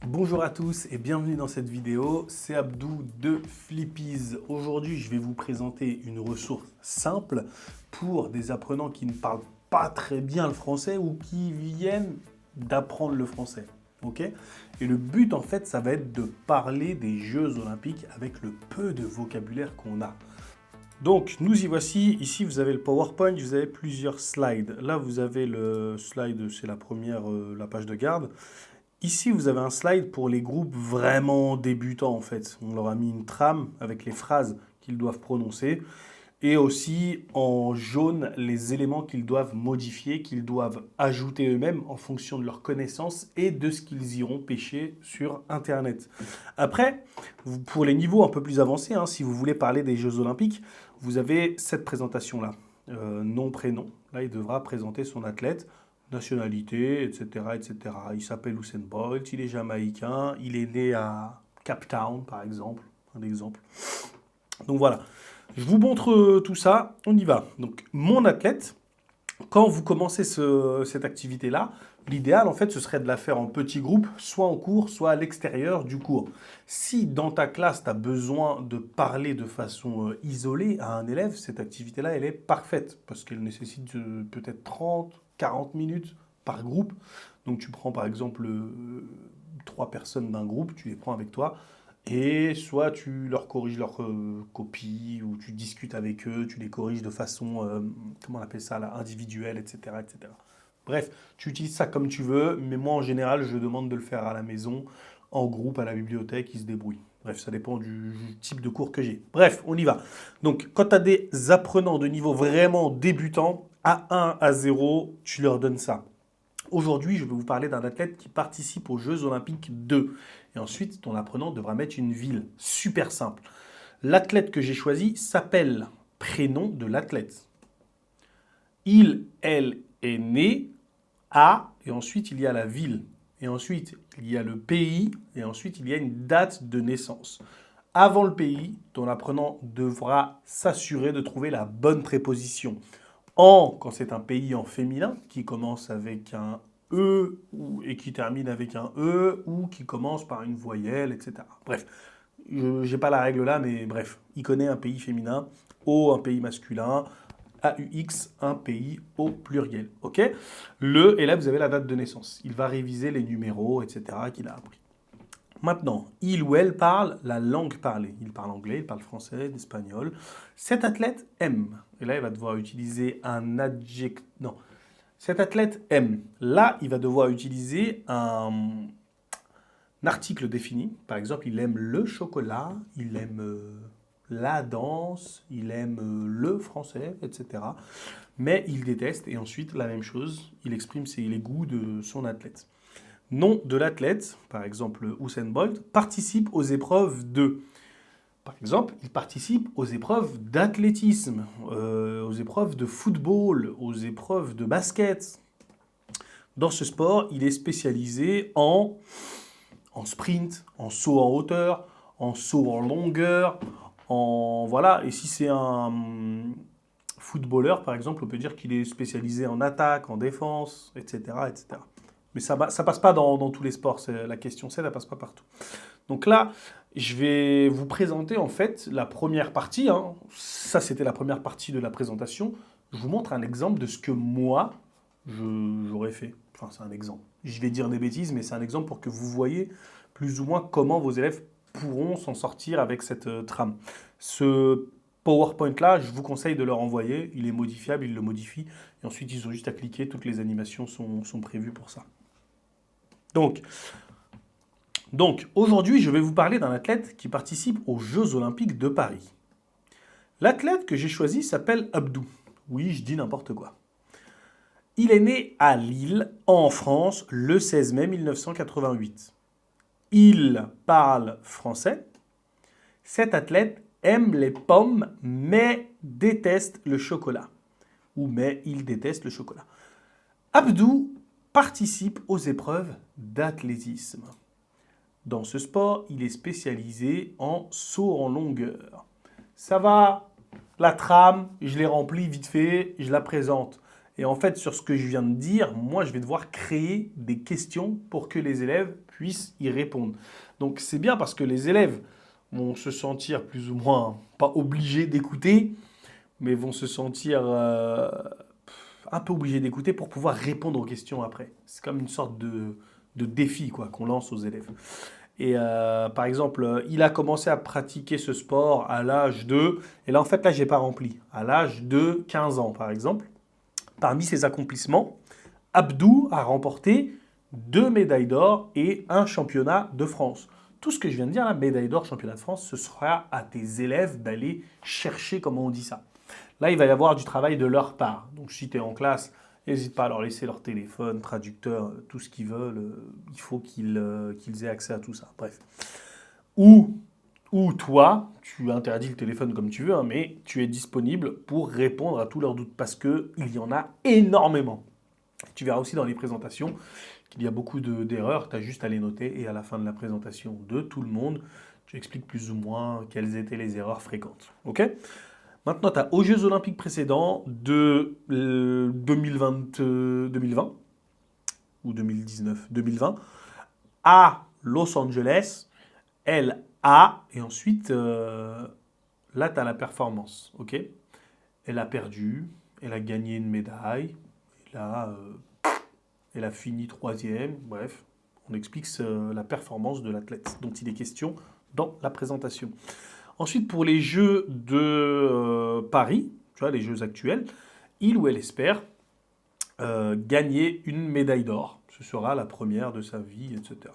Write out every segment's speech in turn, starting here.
Bonjour à tous et bienvenue dans cette vidéo, c'est Abdou de Flippies. Aujourd'hui, je vais vous présenter une ressource simple pour des apprenants qui ne parlent pas très bien le français ou qui viennent d'apprendre le français. Ok? Et le but, en fait, ça va être de parler des Jeux Olympiques avec le peu de vocabulaire qu'on a. Donc, nous y voici. Ici, vous avez le PowerPoint, vous avez plusieurs slides. Là, vous avez le slide, c'est la première, la page de garde. Ici, vous avez un slide pour les groupes vraiment débutants, en fait. On leur a mis une trame avec les phrases qu'ils doivent prononcer et aussi en jaune les éléments qu'ils doivent modifier, qu'ils doivent ajouter eux-mêmes en fonction de leurs connaissances et de ce qu'ils iront pêcher sur Internet. Après, pour les niveaux un peu plus avancés, hein, si vous voulez parler des Jeux Olympiques, vous avez cette présentation-là. Nom, prénom. Là, il devra présenter son athlète nationalité, etc., etc. Il s'appelle Usain Bolt, il est jamaïcain, il est né à Cape Town, par exemple, un exemple. Donc voilà, je vous montre tout ça, on y va. Donc mon athlète, quand vous commencez cette activité-là, l'idéal en fait ce serait de la faire en petits groupes, soit en cours, soit à l'extérieur du cours. Si dans ta classe tu as besoin de parler de façon isolée à un élève, cette activité-là elle est parfaite parce qu'elle nécessite peut-être 30, 40 minutes par groupe. Donc tu prends par exemple trois personnes d'un groupe, tu les prends avec toi. Et soit tu leur corriges leur copie, ou tu discutes avec eux, tu les corriges de façon, comment on appelle ça là, individuelle, etc., etc. Bref, tu utilises ça comme tu veux, mais moi en général, je demande de le faire à la maison, en groupe, à la bibliothèque, ils se débrouillent. Bref, ça dépend du type de cours que j'ai. Bref, on y va. Donc, quand tu as des apprenants de niveau vraiment débutant, A1, A0, tu leur donnes ça. Aujourd'hui, je vais vous parler d'un athlète qui participe aux Jeux Olympiques 2. Et ensuite, ton apprenant devra mettre une ville. Super simple. L'athlète que j'ai choisi s'appelle prénom de l'athlète. Il, elle est né à, et ensuite il y a la ville. Et ensuite, il y a le pays, et ensuite il y a une date de naissance. Avant le pays, ton apprenant devra s'assurer de trouver la bonne préposition. En, quand c'est un pays en féminin, qui commence avec un E et qui termine avec un E, ou qui commence par une voyelle, etc. Bref, je n'ai pas la règle là, mais bref, il connaît un pays féminin, O un pays masculin, AUX un pays au pluriel. Ok? Et là vous avez la date de naissance. Il va réviser les numéros, etc. qu'il a appris. Maintenant, il ou elle parle la langue parlée. Il parle anglais, il parle français, l'espagnol. Cet athlète aime. Et là, il va devoir utiliser un adjectif. Non. Cet athlète aime. Là, il va devoir utiliser un article défini. Par exemple, il aime le chocolat, il aime la danse, il aime le français, etc. Mais il déteste, et ensuite, la même chose, il exprime les goûts de son athlète. Nom de l'athlète, par exemple Usain Bolt, participe aux épreuves de. Par exemple, il participe aux épreuves d'athlétisme, aux épreuves de football, aux épreuves de basket. Dans ce sport, il est spécialisé en sprint, en saut en hauteur, en saut en longueur, en voilà. Et si c'est un footballeur, par exemple, on peut dire qu'il est spécialisé en attaque, en défense, etc., etc. Mais ça passe pas dans tous les sports. La question c'est, elle passe pas partout. Donc là, je vais vous présenter en fait la première partie, hein. Ça, c'était la première partie de la présentation. Je vous montre un exemple de ce que moi, j'aurais fait. Enfin, c'est un exemple. Je vais dire des bêtises, mais c'est un exemple pour que vous voyez plus ou moins comment vos élèves pourront s'en sortir avec cette trame. Ce PowerPoint-là, je vous conseille de leur envoyer. Il est modifiable, ils le modifient. Et ensuite, ils ont juste à cliquer. Toutes les animations sont prévues pour ça. Donc aujourd'hui, je vais vous parler d'un athlète qui participe aux Jeux Olympiques de Paris. L'athlète que j'ai choisi s'appelle Abdou. Oui, je dis n'importe quoi. Il est né à Lille, en France, le 16 mai 1988. Il parle français. Cet athlète aime les pommes, mais déteste le chocolat. Ou mais il déteste le chocolat. Abdou participe aux épreuves d'athlétisme. Dans ce sport, il est spécialisé en saut en longueur. Ça va, la trame, je l'ai remplie vite fait, je la présente. Et en fait, sur ce que je viens de dire, moi, je vais devoir créer des questions pour que les élèves puissent y répondre. Donc, c'est bien parce que les élèves vont se sentir plus ou moins pas obligés d'écouter, mais vont se sentir un peu obligés d'écouter pour pouvoir répondre aux questions après. C'est comme une sorte de défi quoi, qu'on lance aux élèves. Et par exemple, il a commencé à pratiquer ce sport à l'âge de... Et là, en fait, là, je n'ai pas rempli. À l'âge de 15 ans, par exemple. Parmi ses accomplissements, Abdou a remporté 2 médailles d'or et un championnat de France. Tout ce que je viens de dire, la médaille d'or, championnat de France, ce sera à tes élèves d'aller chercher comment on dit ça. Là, il va y avoir du travail de leur part. Donc, si tu es en classe, n'hésite pas à leur laisser leur téléphone, traducteur, tout ce qu'ils veulent. Il faut qu'ils aient accès à tout ça. Bref. Ou toi, tu interdis le téléphone comme tu veux, hein, mais tu es disponible pour répondre à tous leurs doutes parce qu'il y en a énormément. Tu verras aussi dans les présentations qu'il y a beaucoup d'erreurs. Tu as juste à les noter et à la fin de la présentation de tout le monde, tu expliques plus ou moins quelles étaient les erreurs fréquentes. Ok ? Maintenant, tu as aux Jeux Olympiques précédents de 2020 ou 2019, 2020, à Los Angeles, et ensuite, là, tu as la performance, ok? Elle a perdu, elle a gagné une médaille, et là, elle a fini 3e, bref, on explique la performance de l'athlète dont il est question dans la présentation. Ensuite, pour les Jeux de Paris, tu vois, les Jeux actuels, il ou elle espère gagner une médaille d'or. Ce sera la première de sa vie, etc.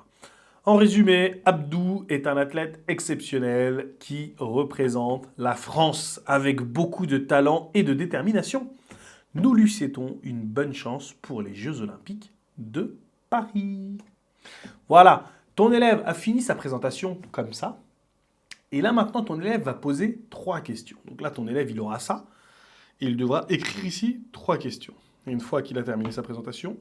En résumé, Abdou est un athlète exceptionnel qui représente la France avec beaucoup de talent et de détermination. Nous lui souhaitons une bonne chance pour les Jeux Olympiques de Paris. Voilà, ton élève a fini sa présentation comme ça. Et là, maintenant, ton élève va poser 3 questions. Donc là, ton élève, il aura ça. Et il devra écrire ici 3 questions. Et une fois qu'il a terminé sa présentation,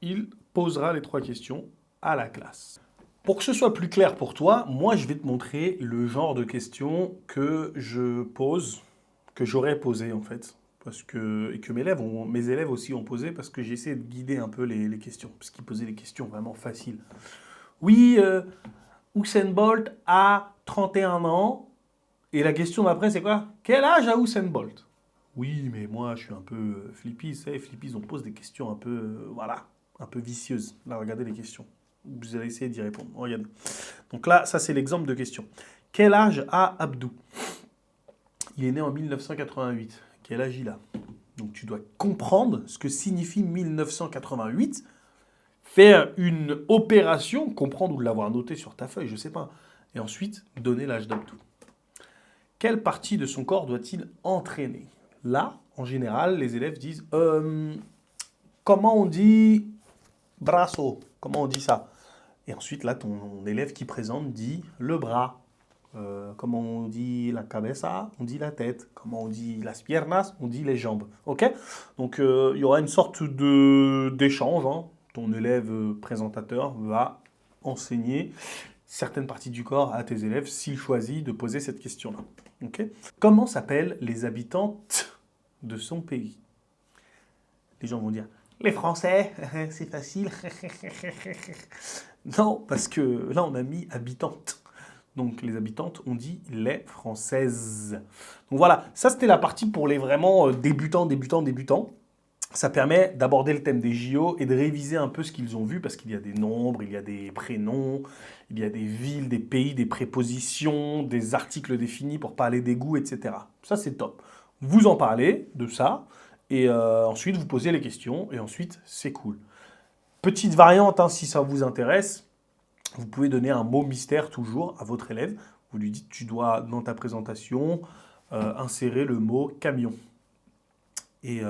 il posera les 3 questions à la classe. Pour que ce soit plus clair pour toi, moi, je vais te montrer le genre de questions que je pose, que j'aurais posé en fait. Et que mes élèves aussi ont posé parce que j'essaie de guider un peu les questions. Parce qu'ils posaient des questions vraiment faciles. Oui, Usain Bolt a 31 ans. Et la question d'après, c'est quoi? Quel âge a Usain Bolt? Oui, mais moi, je suis un peu Flippy. Vous savez, Flippy, on pose des questions un peu, voilà, un peu vicieuses. Là, regardez les questions. Vous allez essayer d'y répondre. Regardez. Donc là, ça, c'est l'exemple de question. Quel âge a Abdou? Il est né en 1988. Quel âge il a? Donc tu dois comprendre ce que signifie 1988. Faire une opération, comprendre ou l'avoir noté sur ta feuille, je ne sais pas. Et ensuite, donner l'âge d'Abdou. Quelle partie de son corps doit-il entraîner? Là, en général, les élèves disent comment on dit brasso? Comment on dit ça? Et ensuite, là, ton élève qui présente dit le bras. Comment on dit la cabeza? On dit la tête. Comment on dit las piernas? On dit les jambes. Ok? Donc, il y aura une sorte d'échange. Hein. Ton élève présentateur va enseigner certaines parties du corps à tes élèves s'il choisit de poser cette question-là. Okay? Comment s'appellent les habitantes de son pays? Les gens vont dire les Français, c'est facile. Non, parce que là, on a mis habitantes. Donc, les habitantes, on dit les Françaises. Donc voilà, ça, c'était la partie pour les vraiment débutants. Ça permet d'aborder le thème des JO et de réviser un peu ce qu'ils ont vu parce qu'il y a des nombres, il y a des prénoms, il y a des villes, des pays, des prépositions, des articles définis pour parler des goûts, etc. Ça, c'est top. Vous en parlez de ça et ensuite, vous posez les questions et ensuite, c'est cool. Petite variante, hein, si ça vous intéresse, vous pouvez donner un mot mystère toujours à votre élève. Vous lui dites, tu dois, dans ta présentation, insérer le mot camion. Et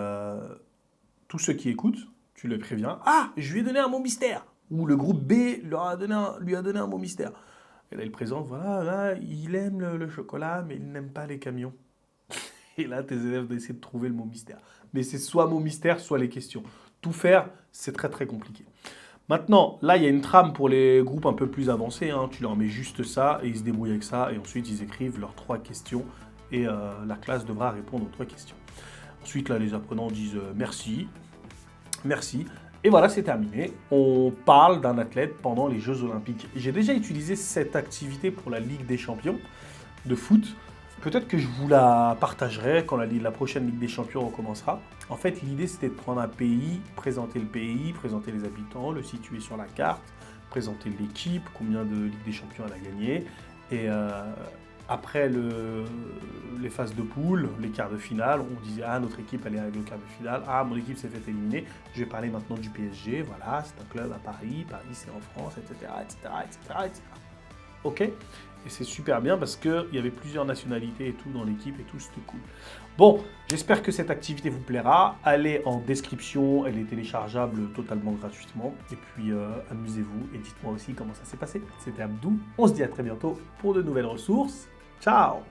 tous ceux qui écoutent, tu les préviens. Ah, je lui ai donné un mot mystère. Ou le groupe B lui a donné un mot mystère. Et là, il présente, voilà, là, il aime le chocolat, mais il n'aime pas les camions. Et là, tes élèves doivent essayer de trouver le mot mystère. Mais c'est soit mot mystère, soit les questions. Tout faire, c'est très très compliqué. Maintenant, là, il y a une trame pour les groupes un peu plus avancés. Hein. Tu leur mets juste ça et ils se débrouillent avec ça. Et ensuite, ils écrivent leurs 3 questions. Et la classe devra répondre aux 3 questions. Ensuite, là, les apprenants disent merci. Merci. Et voilà, c'est terminé. On parle d'un athlète pendant les Jeux Olympiques. J'ai déjà utilisé cette activité pour la Ligue des Champions de foot. Peut-être que je vous la partagerai quand la prochaine Ligue des Champions recommencera. En fait, l'idée, c'était de prendre un pays, présenter les habitants, le situer sur la carte, présenter l'équipe, combien de Ligue des Champions elle a gagné. Et après les phases de poule, les quarts de finale, on disait « Ah, notre équipe, elle est arrivée au quart de finale. Ah, mon équipe s'est fait éliminer. Je vais parler maintenant du PSG. Voilà, c'est un club à Paris. Paris, c'est en France, etc., etc., etc., etc. » Ok. Et c'est super bien parce qu'il y avait plusieurs nationalités et tout dans l'équipe et tout, c'était cool. Bon, j'espère que cette activité vous plaira. Allez en description, elle est téléchargeable totalement gratuitement. Et puis amusez-vous et dites-moi aussi comment ça s'est passé. C'était Abdou. On se dit à très bientôt pour de nouvelles ressources. Ciao!